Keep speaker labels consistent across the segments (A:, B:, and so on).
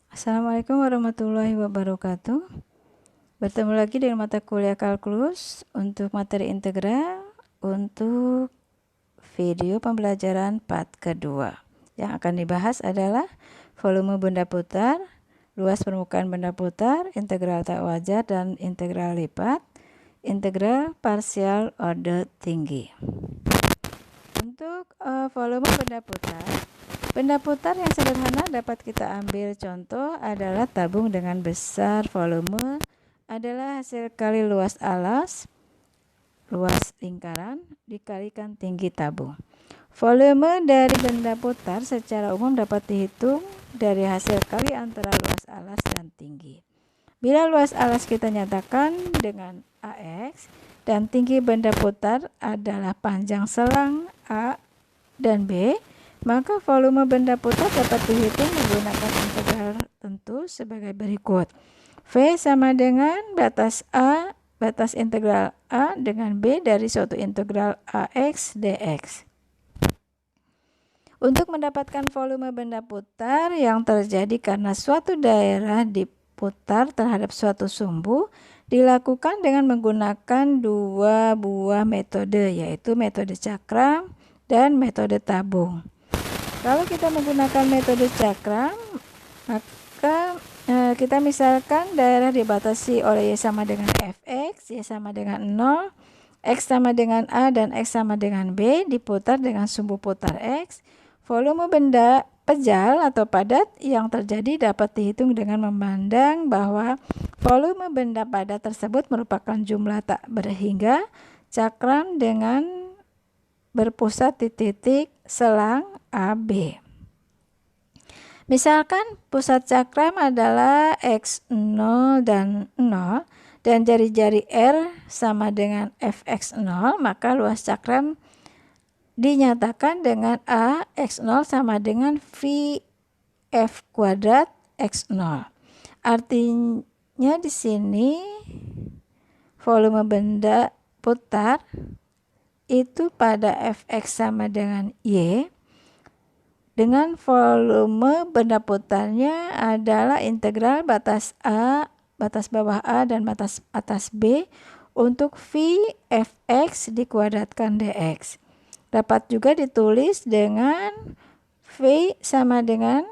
A: Assalamualaikum warahmatullahi wabarakatuh. Bertemu lagi dengan mata kuliah kalkulus untuk materi integral untuk video pembelajaran part kedua. Yang akan dibahas adalah volume benda putar, luas permukaan benda putar, integral tak wajar dan integral lipat, integral parsial order tinggi. Untuk volume benda putar yang sederhana dapat kita ambil contoh adalah tabung dengan besar volume adalah hasil kali luas alas, luas lingkaran dikalikan tinggi tabung. Volume dari benda putar secara umum dapat dihitung dari hasil kali antara luas alas dan tinggi. Bila luas alas kita nyatakan dengan AX dan tinggi benda putar adalah panjang selang A dan B, maka volume benda putar dapat dihitung menggunakan integral tentu sebagai berikut. V sama dengan batas integral A dengan B dari suatu integral AX dx. Untuk mendapatkan volume benda putar yang terjadi karena suatu daerah diputar terhadap suatu sumbu dilakukan dengan menggunakan dua buah metode, yaitu metode cakram dan metode tabung. Kalau kita menggunakan metode cakram, maka kita misalkan daerah dibatasi oleh Y sama dengan Fx, Y sama dengan 0, X sama dengan A dan X sama dengan B, diputar dengan sumbu putar X. Volume benda pejal atau padat yang terjadi dapat dihitung dengan memandang bahwa volume benda padat tersebut merupakan jumlah tak berhingga cakram dengan berpusat di titik selang AB. Misalkan pusat cakram adalah X0 dan 0 dan jari-jari R sama dengan Fx0, maka luas cakram dinyatakan dengan A X0 sama dengan VF kuadrat X0. Artinya di sini volume benda putar itu pada Fx sama dengan Y dengan volume benda putarnya adalah integral batas A, batas bawah A dan batas atas B untuk Vfx dikuadratkan dx. Dapat juga ditulis dengan V sama dengan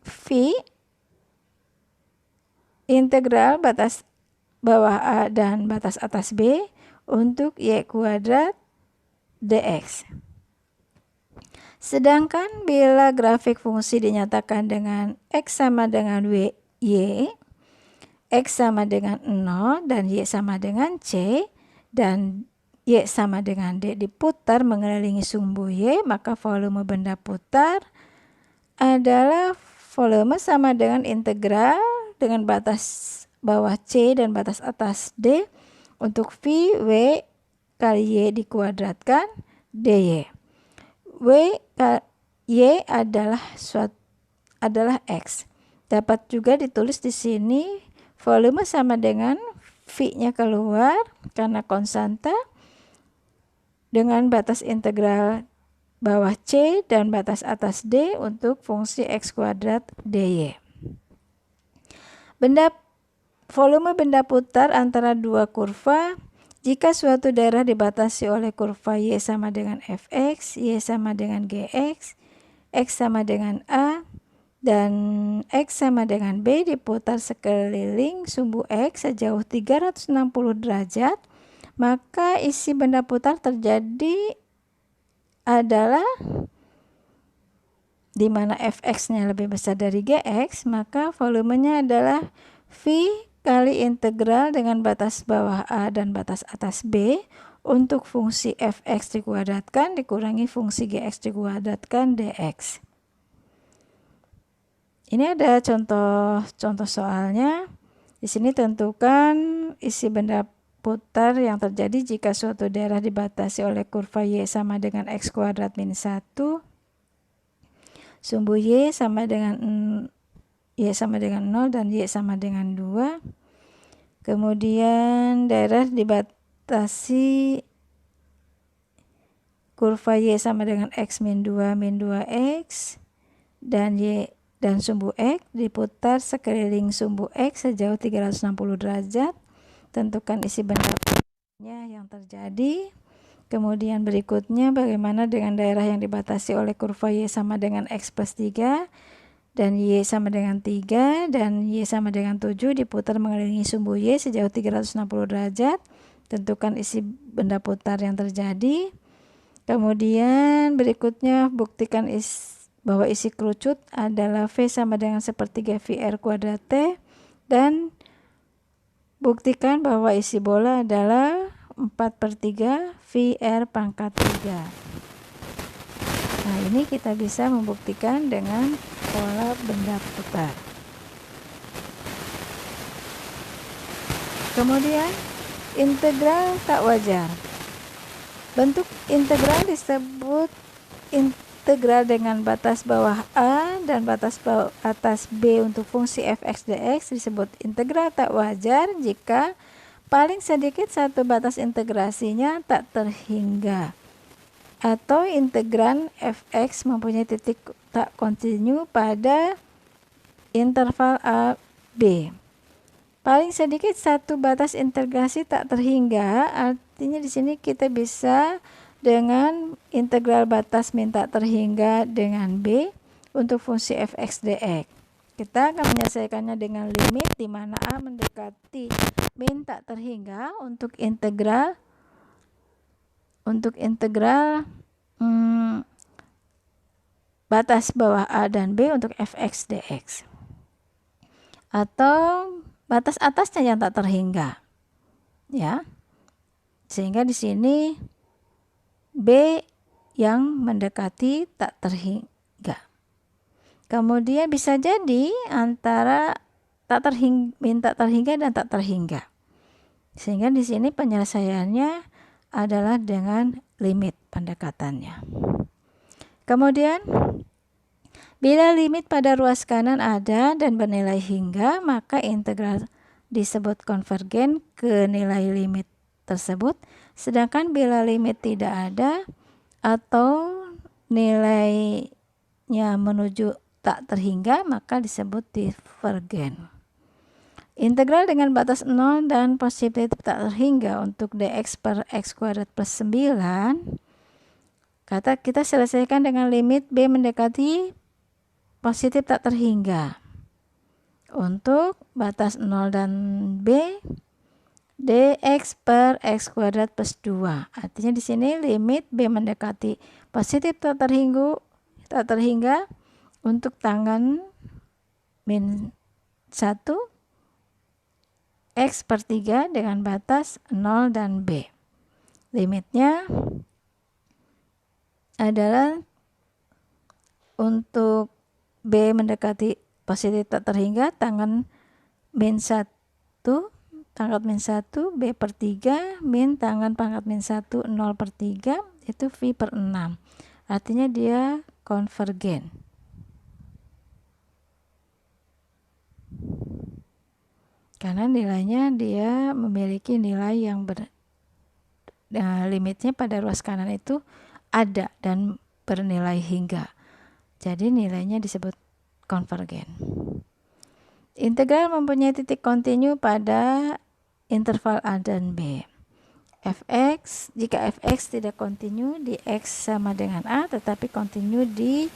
A: V integral batas bawah A dan batas atas B untuk Y kuadrat dx. Sedangkan bila grafik fungsi dinyatakan dengan X sama dengan Y, X sama dengan 0 dan Y sama dengan C dan Y sama dengan D diputar mengelilingi sumbu Y, maka volume benda putar adalah volume sama dengan integral dengan batas bawah C dan batas atas D untuk V W kali Y dikuadratkan DY. Y adalah X. Dapat juga ditulis di sini volume sama dengan V-nya keluar karena konstanta dengan batas integral bawah C dan batas atas D untuk fungsi X kuadrat DY. Volume benda putar antara dua kurva jika suatu daerah dibatasi oleh kurva Y sama dengan Fx, Y sama dengan Gx, X sama dengan A, dan X sama dengan B diputar sekeliling sumbu X sejauh 360 derajat, maka isi benda putar terjadi adalah di mana Fx-nya lebih besar dari Gx, maka volumenya adalah V kali integral dengan batas bawah A dan batas atas B untuk fungsi Fx dikuadratkan dikurangi fungsi Gx dikuadratkan dx. Ini ada contoh soalnya. Di sini tentukan isi benda putar yang terjadi jika suatu daerah dibatasi oleh kurva Y sama dengan X kuadrat min 1. Sumbu Y sama dengan 0 dan Y sama dengan 2. Kemudian daerah dibatasi kurva Y sama dengan X min 2 X dan dan sumbu X, diputar sekeliling sumbu X sejauh 360 derajat. Tentukan isi benda-bendanya yang terjadi. Kemudian berikutnya bagaimana dengan daerah yang dibatasi oleh kurva Y sama dengan X plus 3 dan Y sama dengan 3 dan Y sama dengan 7, diputar mengelilingi sumbu Y sejauh 360 derajat. Tentukan isi benda putar yang terjadi. Kemudian berikutnya buktikan bahwa isi kerucut adalah V sama dengan sepertiga VR kuadrat T, dan buktikan bahwa isi bola adalah 4/3 VR pangkat 3. Nah, ini kita bisa membuktikan dengan pola benda putar. Kemudian integral tak wajar. Bentuk integral disebut integral dengan batas bawah A dan batas bawah atas B untuk fungsi fx dx disebut integral tak wajar jika paling sedikit satu batas integrasinya tak terhingga, atau integran fx mempunyai titik tak kontinu pada interval a b. Paling sedikit satu batas integrasi tak terhingga, artinya di sini kita bisa dengan integral batas min tak terhingga dengan b untuk fungsi fx dx. Kita akan menyelesaikannya dengan limit di mana a mendekati min tak terhingga untuk integral batas bawah a dan b untuk fx dx, atau batas atasnya yang tak terhingga, ya. Sehingga di sini b yang mendekati tak terhingga. Kemudian bisa jadi antara min tak terhingga dan tak terhingga. Sehingga di sini penyelesaiannya adalah dengan limit pendekatannya. Kemudian bila limit pada ruas kanan ada dan bernilai hingga, maka integral disebut konvergen ke nilai limit tersebut. Sedangkan bila limit tidak ada atau nilainya menuju tak terhingga, maka disebut divergen. Integral dengan batas 0 dan positif tak terhingga untuk dx per x kuadrat plus 9. Kita selesaikan dengan limit b mendekati positif tak terhingga. Untuk batas 0 dan b, dx per x kuadrat plus 2. Artinya di sini limit b mendekati positif tak terhingga untuk tangan min 1 x per 3 dengan batas 0 dan b. Limitnya adalah untuk b mendekati positif tak terhingga tangan min 1 pangkat min 1 b per 3 min tangan pangkat min 1 0 per 3 itu v per 6. Artinya dia konvergen. Karena nilainya dia memiliki nilai yang limitnya pada ruas kanan itu ada dan bernilai hingga. Jadi nilainya disebut konvergen. Integral mempunyai titik kontinu pada interval a dan b. Fx, jika fx tidak kontinu di x sama dengan a tetapi kontinu di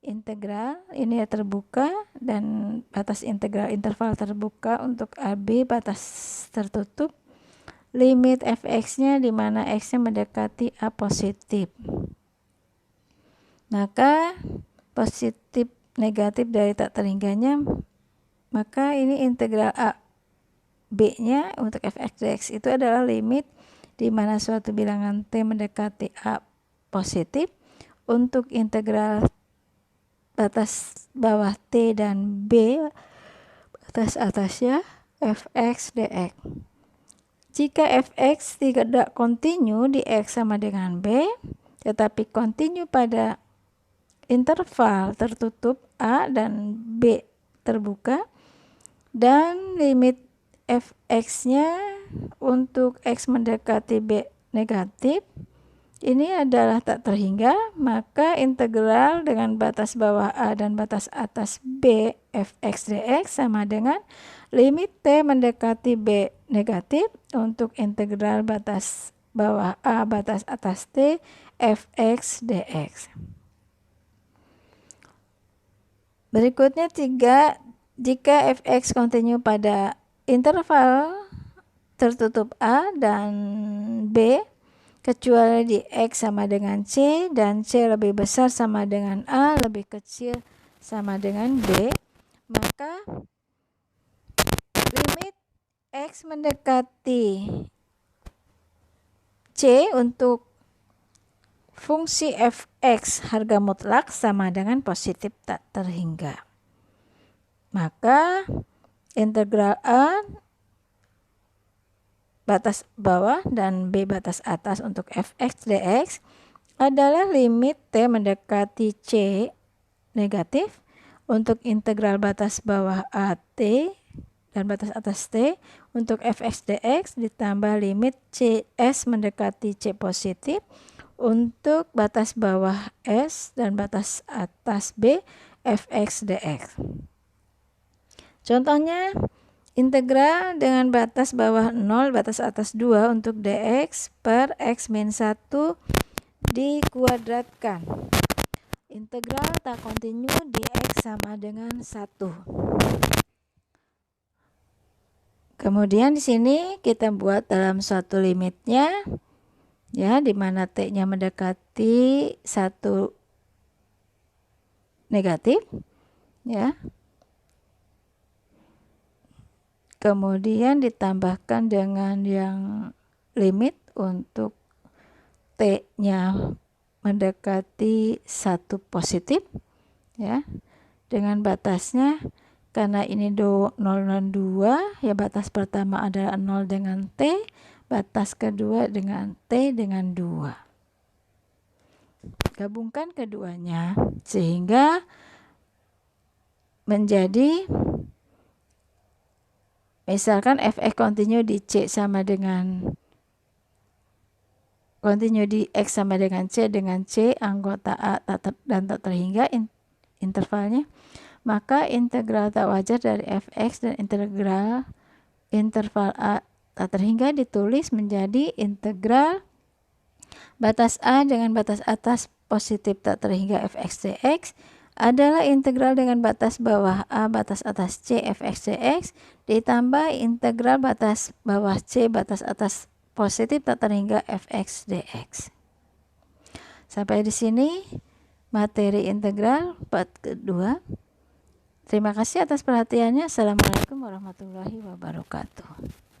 A: integral ini terbuka dan batas integral interval terbuka untuk AB batas tertutup, limit fx-nya di mana x-nya mendekati a positif. Maka positif negatif dari tak terhingganya, maka ini integral a b-nya untuk fx dx itu adalah limit di mana suatu bilangan t mendekati a positif untuk integral batas bawah t dan b batas atasnya fx dx. Jika fx tidak kontinu di x sama dengan b tetapi kontinu pada interval tertutup a dan b terbuka, dan limit fx-nya untuk x mendekati b negatif, ini adalah tak terhingga, maka integral dengan batas bawah A dan batas atas B fx dx sama dengan limit T mendekati B negatif untuk integral batas bawah A batas atas T fx dx. Berikutnya 3, jika fx kontinu pada interval tertutup A dan B, kecuali di X sama dengan C dan C lebih besar sama dengan A, lebih kecil sama dengan B, maka limit X mendekati C untuk fungsi fx harga mutlak sama dengan positif tak terhingga. Maka integral A batas bawah dan B batas atas untuk fx dx adalah limit T mendekati C negatif untuk integral batas bawah AT dan batas atas T untuk fx dx ditambah limit CS mendekati C positif untuk batas bawah S dan batas atas B fx dx. Contohnya, integral dengan batas bawah 0, batas atas 2 untuk dx per x min 1 dikuadratkan. Integral tak kontinu dx sama dengan 1. Kemudian di sini kita buat dalam suatu limitnya, ya, di mana t-nya mendekati 1 negatif, ya. Kemudian ditambahkan dengan yang limit untuk T-nya mendekati 1 positif, ya, dengan batasnya, karena ini 0 dan 2, ya batas pertama adalah 0 dengan T, batas kedua dengan T dengan 2. Gabungkan keduanya sehingga menjadi, misalkan fx kontinu di C sama dengan kontinu di X sama dengan C anggota A dan tak terhingga intervalnya, maka integral tak wajar dari fx dan integral interval A tak terhingga ditulis menjadi integral batas A dengan batas atas positif tak terhingga fx dx adalah integral dengan batas bawah A batas atas C fx dx ditambah integral batas bawah C batas atas positif tak terhingga fx dx. Sampai di sini materi integral part kedua. Terima kasih atas perhatiannya. Assalamualaikum warahmatullahi wabarakatuh.